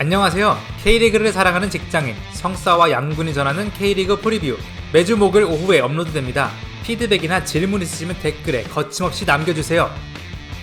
안녕하세요. K리그를 사랑하는 직장인 성싸와 양군이 전하는 K리그 프리뷰, 매주 목요일 오후에 업로드됩니다. 피드백이나 질문 있으시면 댓글에 거침없이 남겨주세요.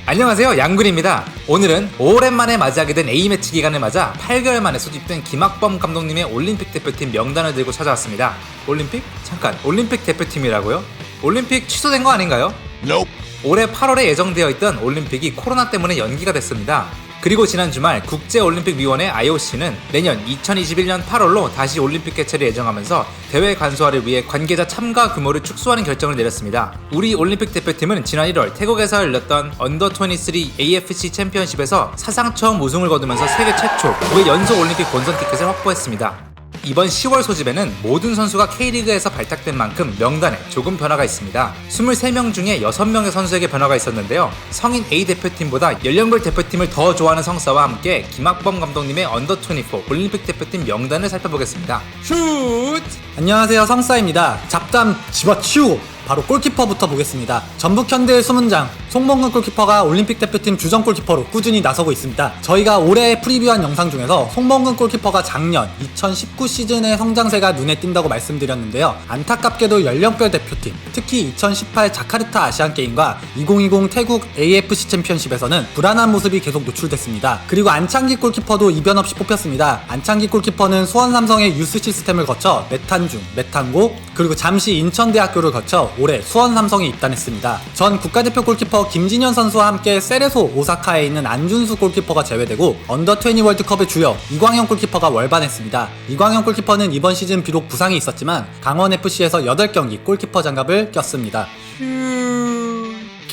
안녕하세요, 양군입니다. 오늘은 오랜만에 맞이하게 된 A매치 기간을 맞아 8개월 만에 소집된 김학범 감독님의 올림픽 대표팀 명단을 들고 찾아왔습니다. 올림픽? 잠깐, 올림픽 대표팀이라고요? 올림픽 취소된 거 아닌가요? Nope. 올해 8월에 예정되어 있던 올림픽이 코로나 때문에 연기가 됐습니다. 그리고 지난 주말 국제올림픽위원회 IOC는 내년 2021년 8월로 다시 올림픽 개최를 예정하면서 대회 간소화를 위해 관계자 참가 규모를 축소하는 결정을 내렸습니다. 우리 올림픽 대표팀은 지난 1월 태국에서 열렸던 언더23 AFC 챔피언십에서 사상 처음 우승을 거두면서 세계 최초 9회 연속 올림픽 본선 티켓을 확보했습니다. 이번 10월 소집에는 모든 선수가 K리그에서 발탁된 만큼 명단에 조금 변화가 있습니다. 23명 중에 6명의 선수에게 변화가 있었는데요. 성인 A 대표팀보다 연령별 대표팀을 더 좋아하는 성사와 함께 김학범 감독님의 언더24 올림픽 대표팀 명단을 살펴보겠습니다. 슛! 안녕하세요, 성싸입니다. 잡담 집어치우고 바로 골키퍼부터 보겠습니다. 전북현대의 수문장 송범근 골키퍼가 올림픽 대표팀 주전 골키퍼로 꾸준히 나서고 있습니다. 저희가 올해 프리뷰한 영상 중에서 송범근 골키퍼가 작년 2019 시즌의 성장세가 눈에 띈다고 말씀드렸는데요. 안타깝게도 연령별 대표팀, 특히 2018 자카르타 아시안게임과 2020 태국 AFC 챔피언십에서는 불안한 모습이 계속 노출됐습니다. 그리고 안창기 골키퍼도 이변 없이 뽑혔습니다. 안창기 골키퍼는 수원삼성의 유스 시스템을 거쳐 메탄중, 메탄고, 그리고 잠시 인천대학교를 거쳐 올해 수원삼성에 입단했습니다. 전 국가대표 골키퍼 김진현 선수와 함께 세레소 오사카에 있는 안준수 골키퍼가 제외되고 언더20 월드컵의 주역 이광현 골키퍼가 월반했습니다. 이광현 골키퍼는 이번 시즌 비록 부상이 있었지만 강원FC에서 8경기 골키퍼 장갑을 꼈습니다.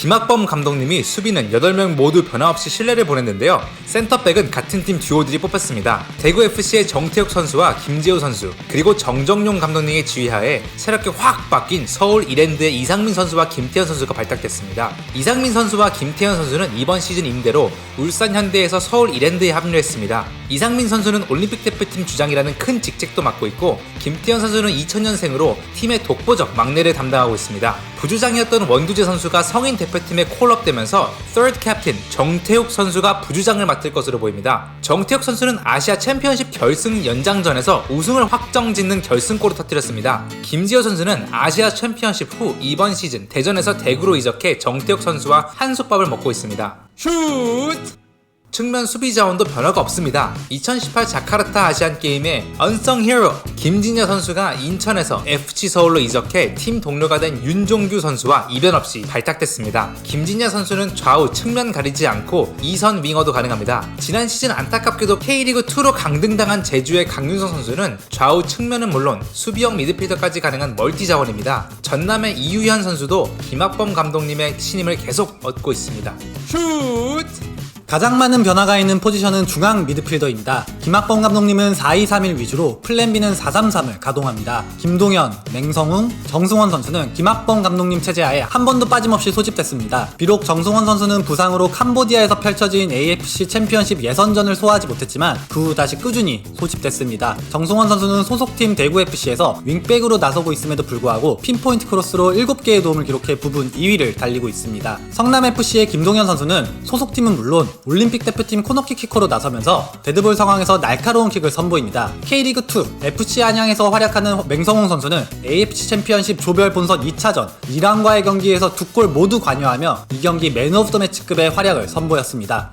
김학범 감독님이 수비는 8명 모두 변화없이 신뢰를 보냈는데요. 센터백은 같은 팀 듀오들이 뽑혔습니다. 대구FC의 정태욱 선수와 김재호 선수, 그리고 정정용 감독님의 지휘하에 새롭게 확 바뀐 서울 이랜드의 이상민 선수와 김태현 선수가 발탁됐습니다. 이상민 선수와 김태현 선수는 이번 시즌 임대로 울산 현대에서 서울 이랜드에 합류했습니다. 이상민 선수는 올림픽 대표팀 주장이라는 큰 직책도 맡고 있고, 김태현 선수는 2000년생으로 팀의 독보적 막내를 담당하고 있습니다. 부주장이었던 원두재 선수가 성인 대표팀에 콜업되면서 third captain 정태욱 선수가 부주장을 맡을 것으로 보입니다. 정태욱 선수는 아시아 챔피언십 결승 연장전에서 우승을 확정짓는 결승골을 터뜨렸습니다. 김지호 선수는 아시아 챔피언십 후 이번 시즌 대전에서 대구로 이적해 정태욱 선수와 한솥밥을 먹고 있습니다. 슛! 측면 수비 자원도 변화가 없습니다. 2018 자카르타 아시안게임의 언성 히어로 김진여 선수가 인천에서 FC 서울로 이적해 팀 동료가 된 윤종규 선수와 이변 없이 발탁됐습니다. 김진여 선수는 좌우 측면 가리지 않고 2선 윙어도 가능합니다. 지난 시즌 안타깝게도 K리그2로 강등당한 제주의 강윤성 선수는 좌우 측면은 물론 수비형 미드필더까지 가능한 멀티 자원입니다. 전남의 이유현 선수도 김학범 감독님의 신임을 계속 얻고 있습니다. 슛! 가장 많은 변화가 있는 포지션은 중앙 미드필더입니다. 김학범 감독님은 4-2-3-1 위주로 플랜 B는 4-3-3을 가동합니다. 김동현, 맹성웅, 정승원 선수는 김학범 감독님 체제하에 한 번도 빠짐없이 소집됐습니다. 비록 정승원 선수는 부상으로 캄보디아에서 펼쳐진 AFC 챔피언십 예선전을 소화하지 못했지만 그 후 다시 꾸준히 소집됐습니다. 정승원 선수는 소속팀 대구FC에서 윙백으로 나서고 있음에도 불구하고 핀포인트 크로스로 7개의 도움을 기록해 부분 2위를 달리고 있습니다. 성남FC의 김동현 선수는 소속팀은 물론 올림픽 대표팀 코너킥 키커로 나서면서 데드볼 상황에서 날카로운 킥을 선보입니다. K리그2 FC 안양에서 활약하는 맹성웅 선수는 AFC 챔피언십 조별 본선 2차전 이란과의 경기에서 2골 모두 관여하며 이 경기 맨 오브 더 매치급의 활약을 선보였습니다.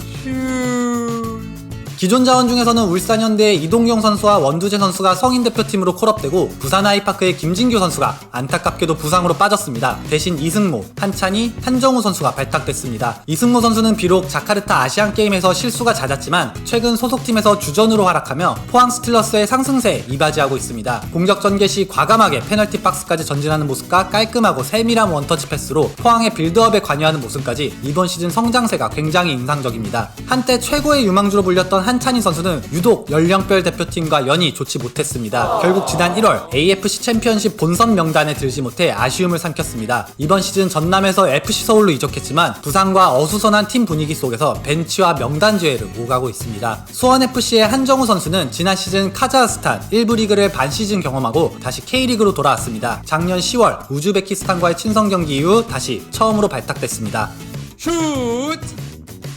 기존 자원 중에서는 울산현대의 이동경 선수와 원두재 선수가 성인 대표팀으로 콜업되고 부산 아이파크의 김진규 선수가 안타깝게도 부상으로 빠졌습니다. 대신 이승모, 한찬희, 한정우 선수가 발탁됐습니다. 이승모 선수는 비록 자카르타 아시안게임에서 실수가 잦았지만 최근 소속팀에서 주전으로 활약하며 포항 스틸러스의 상승세에 이바지하고 있습니다. 공격 전개 시 과감하게 페널티 박스까지 전진하는 모습과 깔끔하고 세밀한 원터치 패스로 포항의 빌드업에 관여하는 모습까지 이번 시즌 성장세가 굉장히 인상적입니다. 한때 최고의 유망주로 불렸던 한찬희 선수는 유독 연령별 대표팀과 연이 좋지 못했습니다. 결국 지난 1월 AFC 챔피언십 본선 명단에 들지 못해 아쉬움을 삼켰습니다. 이번 시즌 전남에서 FC 서울로 이적했지만 부상과 어수선한 팀 분위기 속에서 벤치와 명단 제외를 오가고 있습니다. 수원FC의 한정우 선수는 지난 시즌 카자흐스탄 1부 리그를 반 시즌 경험하고 다시 K리그로 돌아왔습니다. 작년 10월 우즈베키스탄과의 친선 경기 이후 다시 처음으로 발탁됐습니다. 슛!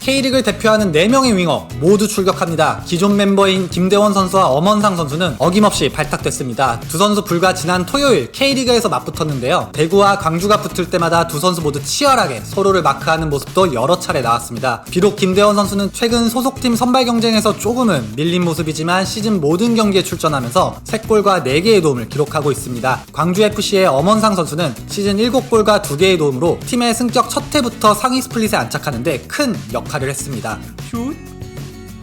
K리그를 대표하는 4명의 윙어 모두 출격합니다. 기존 멤버인 김대원 선수와 엄원상 선수는 어김없이 발탁됐습니다. 두 선수 불과 지난 토요일 K리그에서 맞붙었는데요. 대구와 광주가 붙을 때마다 두 선수 모두 치열하게 서로를 마크하는 모습도 여러 차례 나왔습니다. 비록 김대원 선수는 최근 소속팀 선발 경쟁에서 조금은 밀린 모습이지만 시즌 모든 경기에 출전하면서 3골과 4개의 도움을 기록하고 있습니다. 광주FC의 엄원상 선수는 시즌 7골과 2개의 도움으로 팀의 승격 첫 해부터 상위 스플릿에 안착하는데 큰 역할을 했습니다.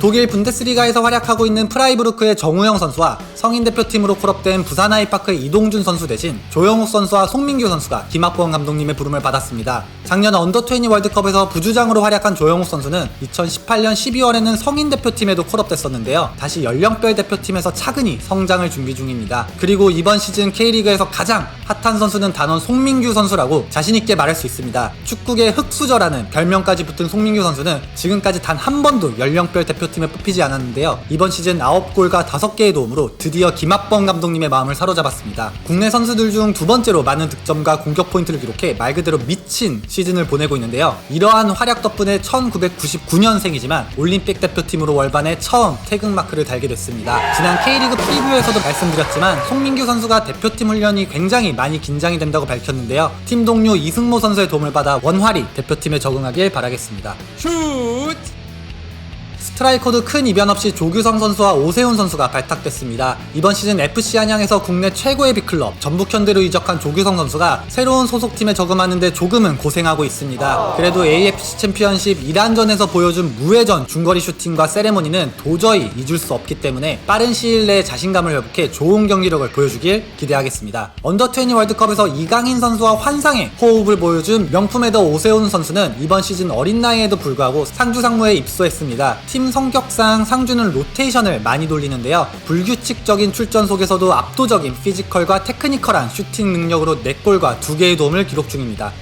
독일 분데스리가에서 활약하고 있는 프라이부르크의 정우영 선수와 성인 대표팀으로 콜업된 부산 아이파크의 이동준 선수 대신 조영욱 선수와 송민규 선수가 김학범 감독님의 부름을 받았습니다. 작년 언더20 월드컵에서 부주장으로 활약한 조영욱 선수는 2018년 12월에는 성인 대표팀에도 콜업됐었는데요. 다시 연령별 대표팀에서 차근히 성장을 준비 중입니다. 그리고 이번 시즌 K리그에서 가장 핫한 선수는 단원 송민규 선수라고 자신있게 말할 수 있습니다. 축구계 흑수저라는 별명까지 붙은 송민규 선수는 지금까지 단 한 번도 연령별 대표팀에 뽑히지 않았는데요. 이번 시즌 9골과 5개의 도움으로 드디어 김학범 감독님의 마음을 사로잡았습니다. 국내 선수들 중 두 번째로 많은 득점과 공격 포인트를 기록해 말 그대로 미친 시즌을 보내고 있는데요. 이러한 활약 덕분에 1999년생이지만 올림픽 대표팀으로 월반에 처음 태극마크를 달게 됐습니다. 지난 K리그 프리뷰에서도 말씀드렸지만 송민규 선수가 대표팀 훈련이 굉장히 많이 긴장이 된다고 밝혔는데요. 팀 동료 이승모 선수의 도움을 받아 원활히 대표팀에 적응하길 바라겠습니다. 스트라이커도 큰 이변 없이 조규성 선수와 오세훈 선수가 발탁됐습니다. 이번 시즌 FC 안양에서 국내 최고의 빅클럽 전북현대로 이적한 조규성 선수가 새로운 소속팀에 적응하는데 조금은 고생하고 있습니다. 그래도 AFC 챔피언십 1안전에서 보여준 무회전 중거리 슈팅과 세레모니는 도저히 잊을 수 없기 때문에 빠른 시일 내에 자신감을 회복해 좋은 경기력을 보여주길 기대하겠습니다. 언더20 월드컵에서 이강인 선수와 환상의 호흡을 보여준 명품 헤더 오세훈 선수는 이번 시즌 어린 나이에도 불구하고 상주 상무에 입소했습니다. 팀 성격상 상주는 로테이션을 많이 돌리는데요. 불규칙적인 출전 속에서도 압도적인 피지컬과 테크니컬한 슈팅 능력으로 4골과 2개의 도움을 기록 중입니다.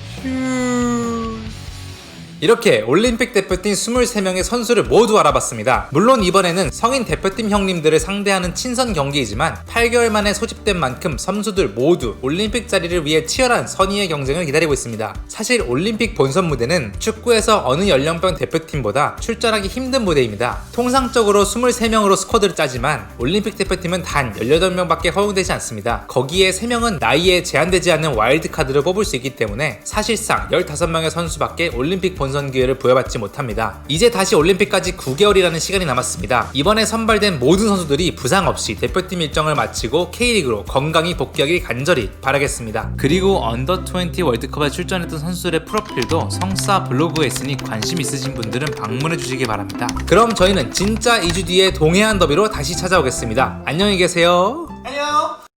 이렇게 올림픽 대표팀 23명의 선수를 모두 알아봤습니다. 물론 이번에는 성인 대표팀 형님들을 상대하는 친선 경기이지만 8개월 만에 소집된 만큼 선수들 모두 올림픽 자리를 위해 치열한 선의의 경쟁을 기다리고 있습니다. 사실 올림픽 본선 무대는 축구에서 어느 연령별 대표팀보다 출전하기 힘든 무대입니다. 통상적으로 23명으로 스쿼드를 짜지만 올림픽 대표팀은 단 18명밖에 허용되지 않습니다. 거기에 3명은 나이에 제한되지 않는 와일드카드를 뽑을 수 있기 때문에 사실상 15명의 선수밖에 올림픽 본선 기회를 부여받지 못합니다. 이제 다시 올림픽까지 9개월이라는 시간이 남았습니다. 이번에 선발된 모든 선수들이 부상 없이 대표팀 일정을 마치고 K리그로 건강히 복귀하길 간절히 바라겠습니다. 그리고 언더20 월드컵에 출전했던 선수들의 프로필도 성사 블로그에 있으니 관심 있으신 분들은 방문해 주시기 바랍니다. 그럼 저희는 진짜 2주 뒤에 동해안 더비로 다시 찾아오겠습니다. 안녕히 계세요. 안녕!